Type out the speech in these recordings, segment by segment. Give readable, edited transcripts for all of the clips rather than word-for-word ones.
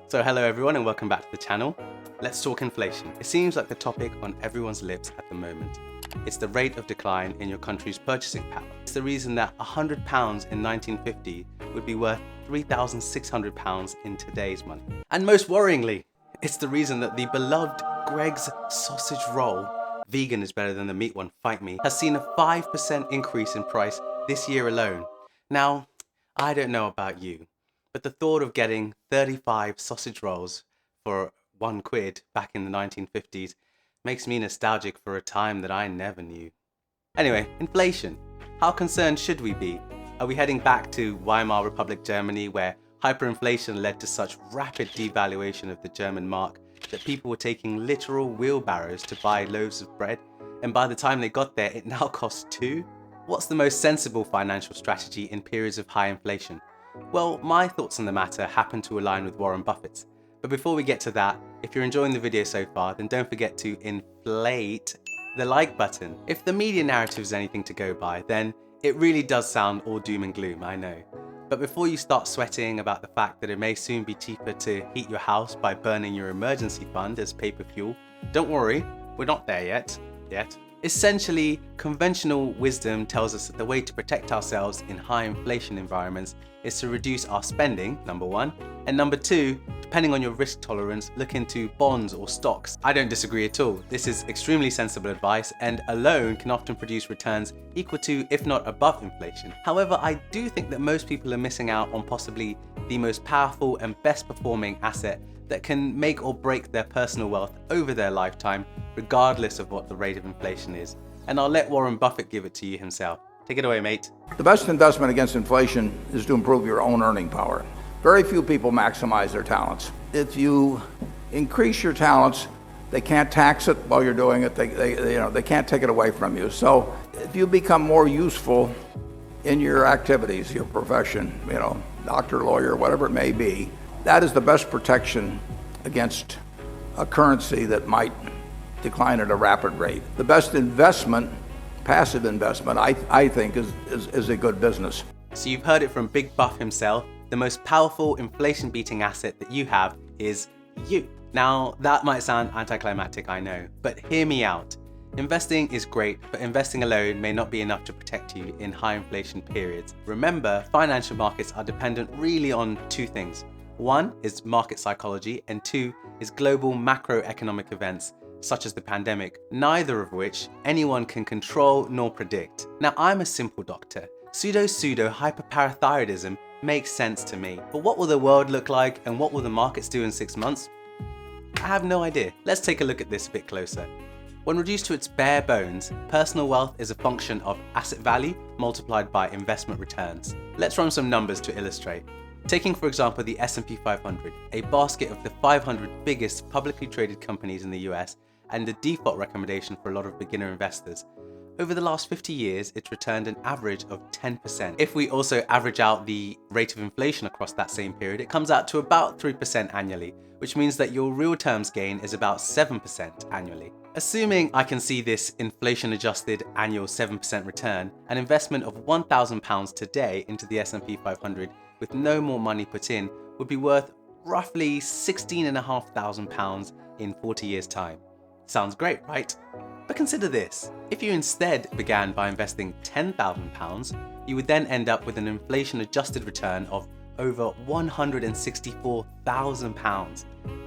So hello everyone and welcome back to the channel. Let's talk inflation. It seems like the topic on everyone's lips at the moment. It's the rate of decline in your country's purchasing power. It's the reason that £100 in 1950 would be worth £3,600 in today's money. And most worryingly, it's the reason that the beloved Greggs sausage roll, vegan is better than the meat one, fight me, has seen a 5% increase in price this year alone. Now, I don't know about you, but the thought of getting 35 sausage rolls for £1 back in the 1950s makes me nostalgic for a time that I never knew. Anyway, inflation. How concerned should we be? Are we heading back to Weimar Republic Germany, where hyperinflation led to such rapid devaluation of the German mark that people were taking literal wheelbarrows to buy loaves of bread, and by the time they got there it now costs 2? What's the most sensible financial strategy in periods of high inflation? Well, my thoughts on the matter happen to align with Warren Buffett's. But before we get to that, if you're enjoying the video so far, then don't forget to inflate the like button. If the media narrative is anything to go by, then it really does sound all doom and gloom, I know. But before you start sweating about the fact that it may soon be cheaper to heat your house by burning your emergency fund as paper fuel, don't worry, we're not there yet. Essentially, conventional wisdom tells us that the way to protect ourselves in high inflation environments is to reduce our spending, number one, and number two, depending on your risk tolerance, look into bonds or stocks. I don't disagree at all. This is extremely sensible advice and alone can often produce returns equal to, if not above inflation. However, I do think that most people are missing out on possibly the most powerful and best performing asset that can make or break their personal wealth over their lifetime, regardless of what the rate of inflation is. And I'll let Warren Buffett give it to you himself. Take it away, mate. The best investment against inflation is to improve your own earning power. Very few people maximize their talents. If you increase your talents, they can't tax it while you're doing it. They can't take it away from you. So if you become more useful in your activities, your profession, doctor, lawyer, whatever it may be, that is the best protection against a currency that might decline at a rapid rate. The best investment, passive investment, I think is a good business. So you've heard it from Big Buff himself. The most powerful inflation-beating asset that you have is you. Now, that might sound anticlimactic, I know, but hear me out. Investing is great, but investing alone may not be enough to protect you in high inflation periods. Remember, financial markets are dependent really on two things. One is market psychology, and two is global macroeconomic events, such as the pandemic, neither of which anyone can control nor predict. Now, I'm a simple doctor. Pseudo hyperparathyroidism makes sense to me. But what will the world look like and what will the markets do in 6 months? I have no idea. Let's take a look at this a bit closer. When reduced to its bare bones, personal wealth is a function of asset value multiplied by investment returns. Let's run some numbers to illustrate. Taking for example the S&P 500, a basket of the 500 biggest publicly traded companies in the US and the default recommendation for a lot of beginner investors. Over the last 50 years, it's returned an average of 10%. If we also average out the rate of inflation across that same period, it comes out to about 3% annually, which means that your real terms gain is about 7% annually. Assuming I can see this inflation-adjusted annual 7% return, an investment of £1,000 today into the S&P 500 with no more money put in would be worth roughly £16,500 in 40 years' time. Sounds great, right? But consider this. If you instead began by investing £10,000, you would then end up with an inflation-adjusted return of over £164,000.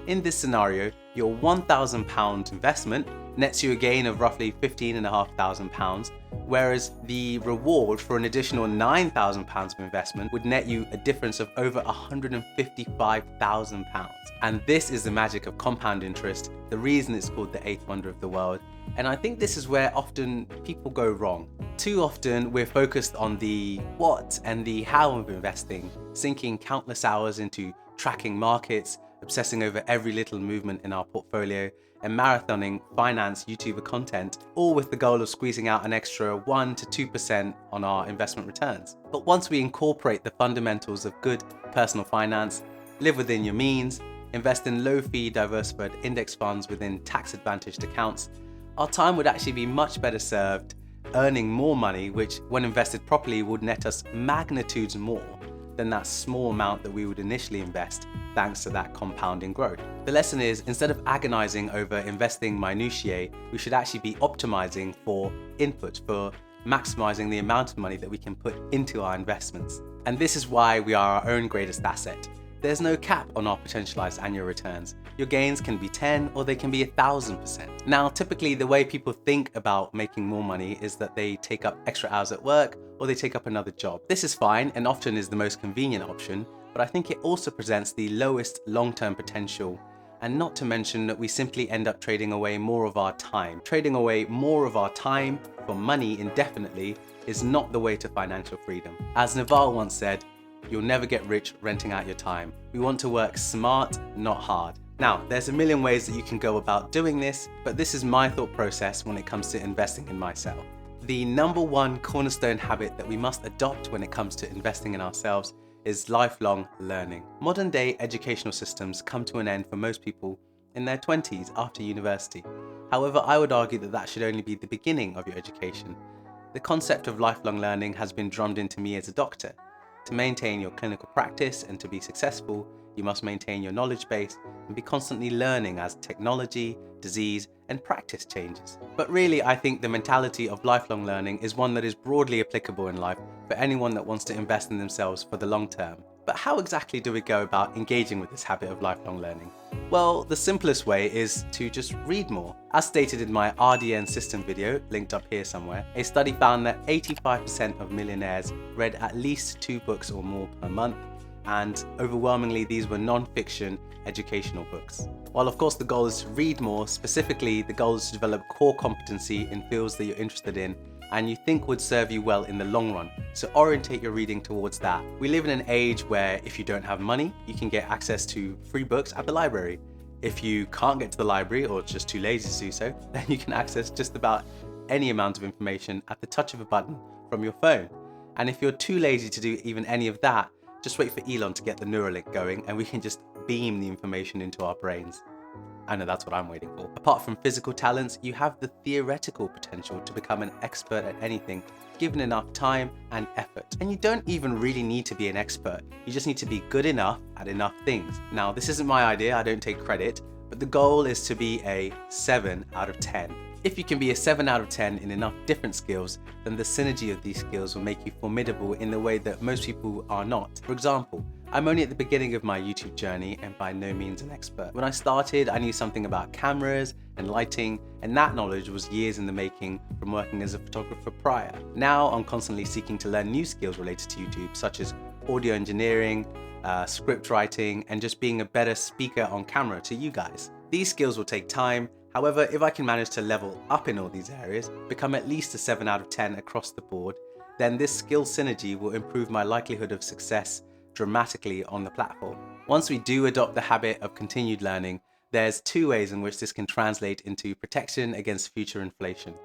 In this scenario, your £1,000 investment nets you a gain of roughly £15,500, whereas the reward for an additional £9,000 of investment would net you a difference of over £155,000. And this is the magic of compound interest, the reason it's called the eighth wonder of the world. And I think this is where often people go wrong. Too often we're focused on the what and the how of investing, sinking countless hours into tracking markets, obsessing over every little movement in our portfolio, and marathoning finance YouTuber content, all with the goal of squeezing out an extra 1 to 2% on our investment returns. But once we incorporate the fundamentals of good personal finance, live within your means, invest in low-fee diversified index funds within tax-advantaged accounts, our time would actually be much better served earning more money, which when invested properly would net us magnitudes more than that small amount that we would initially invest thanks to that compounding growth. The lesson is, instead of agonizing over investing minutiae, we should actually be optimizing for input, for maximizing the amount of money that we can put into our investments. And this is why we are our own greatest asset. There's no cap on our potentialized annual returns. Your gains can be 10 or they can be 1,000%. Now, typically the way people think about making more money is that they take up extra hours at work or they take up another job. This is fine and often is the most convenient option, but I think it also presents the lowest long-term potential. And not to mention that we simply end up trading away more of our time. Trading away more of our time for money indefinitely is not the way to financial freedom. As Naval once said, "You'll never get rich renting out your time." We want to work smart, not hard. Now, there's a million ways that you can go about doing this, but this is my thought process when it comes to investing in myself. The number one cornerstone habit that we must adopt when it comes to investing in ourselves is lifelong learning. Modern day educational systems come to an end for most people in their 20s after university. However, I would argue that that should only be the beginning of your education. The concept of lifelong learning has been drummed into me as a doctor. To maintain your clinical practice and to be successful, you must maintain your knowledge base and be constantly learning as technology, disease, and practice changes. But really, I think the mentality of lifelong learning is one that is broadly applicable in life for anyone that wants to invest in themselves for the long term. But how exactly do we go about engaging with this habit of lifelong learning? Well, the simplest way is to just read more. As stated in my RDN system video, linked up here somewhere, a study found that 85% of millionaires read at least 2 books or more per month, and overwhelmingly these were non-fiction educational books. While of course the goal is to read more, specifically the goal is to develop core competency in fields that you're interested in and you think would serve you well in the long run. So orientate your reading towards that. We live in an age where if you don't have money, you can get access to free books at the library. If you can't get to the library or just too lazy to do so, then you can access just about any amount of information at the touch of a button from your phone. And if you're too lazy to do even any of that, just wait for Elon to get the Neuralink going and we can just beam the information into our brains. I know that's what I'm waiting for. Apart from physical talents, you have the theoretical potential to become an expert at anything, given enough time and effort. And you don't even really need to be an expert. You just need to be good enough at enough things. Now, this isn't my idea, I don't take credit, but the goal is to be a 7 out of 10. If you can be a 7 out of 10 in enough different skills, then the synergy of these skills will make you formidable in the way that most people are not. For example, I'm only at the beginning of my YouTube journey and by no means an expert. When I started, I knew something about cameras and lighting, and that knowledge was years in the making from working as a photographer prior. Now I'm constantly seeking to learn new skills related to YouTube, such as audio engineering, script writing, and just being a better speaker on camera to you guys. These skills will take time. However, if I can manage to level up in all these areas, become at least a 7 out of 10 across the board, then this skill synergy will improve my likelihood of success dramatically on the platform. Once we do adopt the habit of continued learning, there's 2 ways in which this can translate into protection against future inflation.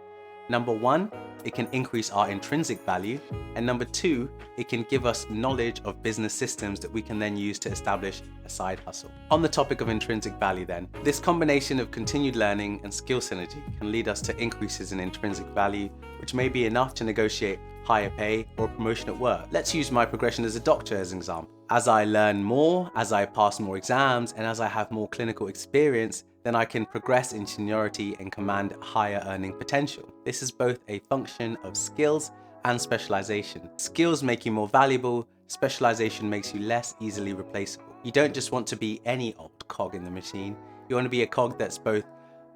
Number 1, it can increase our intrinsic value, and number 2, it can give us knowledge of business systems that we can then use to establish a side hustle. On the topic of intrinsic value then, this combination of continued learning and skill synergy can lead us to increases in intrinsic value, which may be enough to negotiate higher pay or promotion at work. Let's use my progression as a doctor as an example. As I learn more, as I pass more exams, and as I have more clinical experience, then I can progress in seniority and command higher earning potential. This is both a function of skills and specialization. Skills make you more valuable, specialization makes you less easily replaceable. You don't just want to be any old cog in the machine, you want to be a cog that's both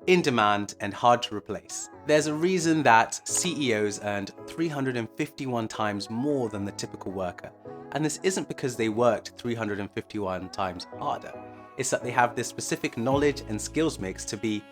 in demand and hard to replace. There's a reason that CEOs earned 351 times more than the typical worker. And this isn't because they worked 351 times harder. It's that they have this specific knowledge and skills mix to be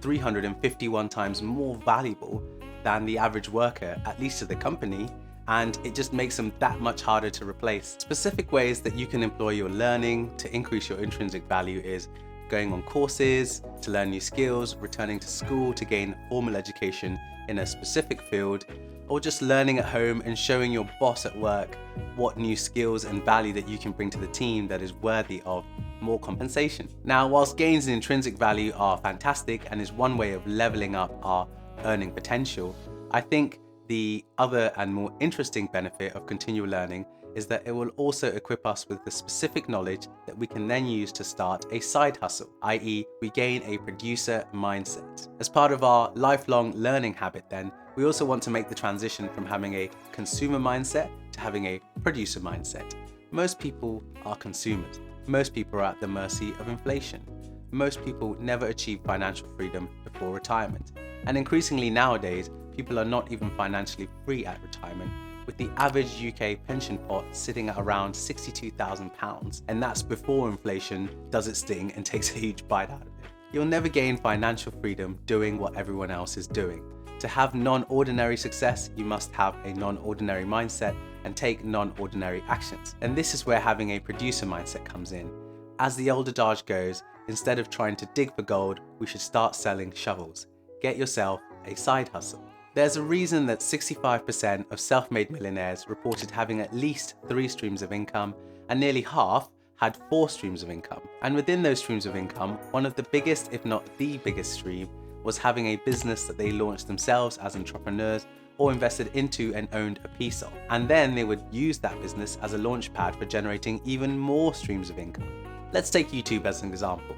351 times more valuable than the average worker, at least to the company, and it just makes them that much harder to replace. Specific ways that you can employ your learning to increase your intrinsic value is going on courses to learn new skills, returning to school to gain formal education in a specific field, or just learning at home and showing your boss at work what new skills and value that you can bring to the team that is worthy of more compensation. Now, whilst gains in intrinsic value are fantastic and is one way of leveling up our earning potential, I think the other and more interesting benefit of continual learning is that it will also equip us with the specific knowledge that we can then use to start a side hustle, i.e. we gain a producer mindset. As part of our lifelong learning habit then, we also want to make the transition from having a consumer mindset to having a producer mindset. Most people are consumers. Most people are at the mercy of inflation. Most people never achieve financial freedom before retirement. And increasingly nowadays, people are not even financially free at retirement, with the average UK pension pot sitting at around £62,000, and that's before inflation does its thing and takes a huge bite out of it. You'll never gain financial freedom doing what everyone else is doing. To have non-ordinary success, you must have a non-ordinary mindset and take non-ordinary actions. And this is where having a producer mindset comes in. As the old adage goes, instead of trying to dig for gold, we should start selling shovels. Get yourself a side hustle. There's a reason that 65% of self-made millionaires reported having at least 3 streams of income, and nearly half had 4 streams of income. And within those streams of income, one of the biggest, if not the biggest stream, was having a business that they launched themselves as entrepreneurs or invested into and owned a piece of. And then they would use that business as a launch pad for generating even more streams of income. Let's take YouTube as an example.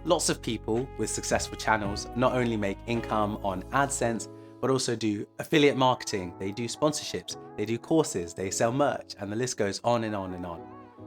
Lots of people with successful channels not only make income on AdSense, but also do affiliate marketing, they do sponsorships, they do courses, they sell merch, and the list goes on and on and on.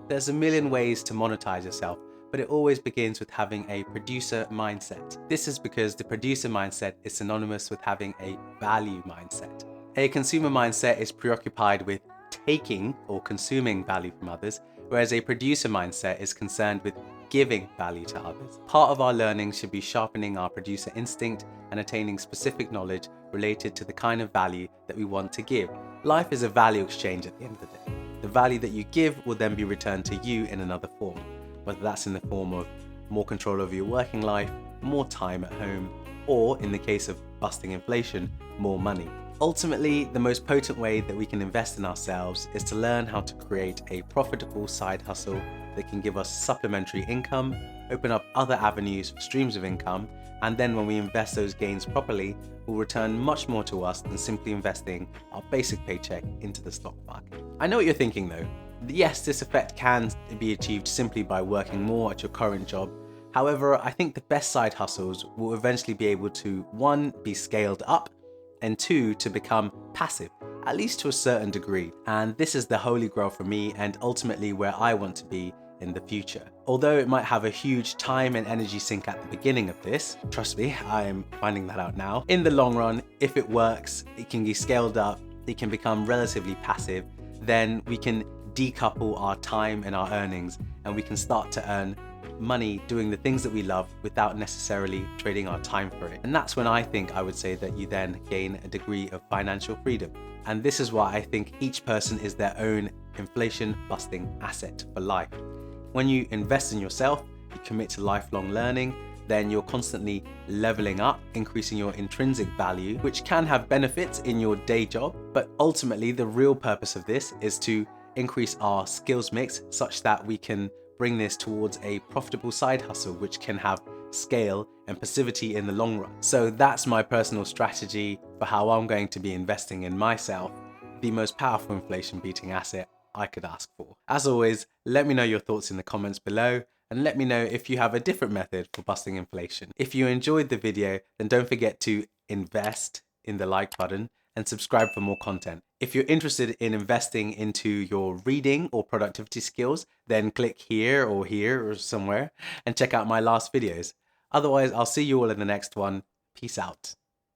There's a million ways to monetize yourself, but it always begins with having a producer mindset. This is because the producer mindset is synonymous with having a value mindset. A consumer mindset is preoccupied with taking or consuming value from others, whereas a producer mindset is concerned with giving value to others. Part of our learning should be sharpening our producer instinct and attaining specific knowledge related to the kind of value that we want to give. Life is a value exchange at the end of the day. The value that you give will then be returned to you in another form, whether that's in the form of more control over your working life, more time at home, or in the case of busting inflation, more money. Ultimately, the most potent way that we can invest in ourselves is to learn how to create a profitable side hustle that can give us supplementary income, open up other avenues for streams of income, and then when we invest those gains properly, will return much more to us than simply investing our basic paycheck into the stock market. I know what you're thinking though. Yes, this effect can be achieved simply by working more at your current job. However, I think the best side hustles will eventually be able to, 1, be scaled up, and 2, to become passive, at least to a certain degree. And this is the holy grail for me and ultimately where I want to be in the future. Although it might have a huge time and energy sink at the beginning of this, trust me, I am finding that out now. In the long run, if it works, it can be scaled up, it can become relatively passive, then we can decouple our time and our earnings and we can start to earn money doing the things that we love without necessarily trading our time for it. And that's when I think I would say that you then gain a degree of financial freedom. And this is why I think each person is their own inflation busting asset for life. When you invest in yourself, you commit to lifelong learning, then you're constantly leveling up, increasing your intrinsic value, which can have benefits in your day job. But ultimately, the real purpose of this is to increase our skills mix such that we can bring this towards a profitable side hustle, which can have scale and passivity in the long run. So that's my personal strategy for how I'm going to be investing in myself, the most powerful inflation beating asset I could ask for. As always, let me know your thoughts in the comments below and let me know if you have a different method for busting inflation. If you enjoyed the video, then don't forget to invest in the like button and subscribe for more content. If you're interested in investing into your reading or productivity skills, then click here or somewhere and check out my last videos. Otherwise, I'll see you all in the next one. Peace out.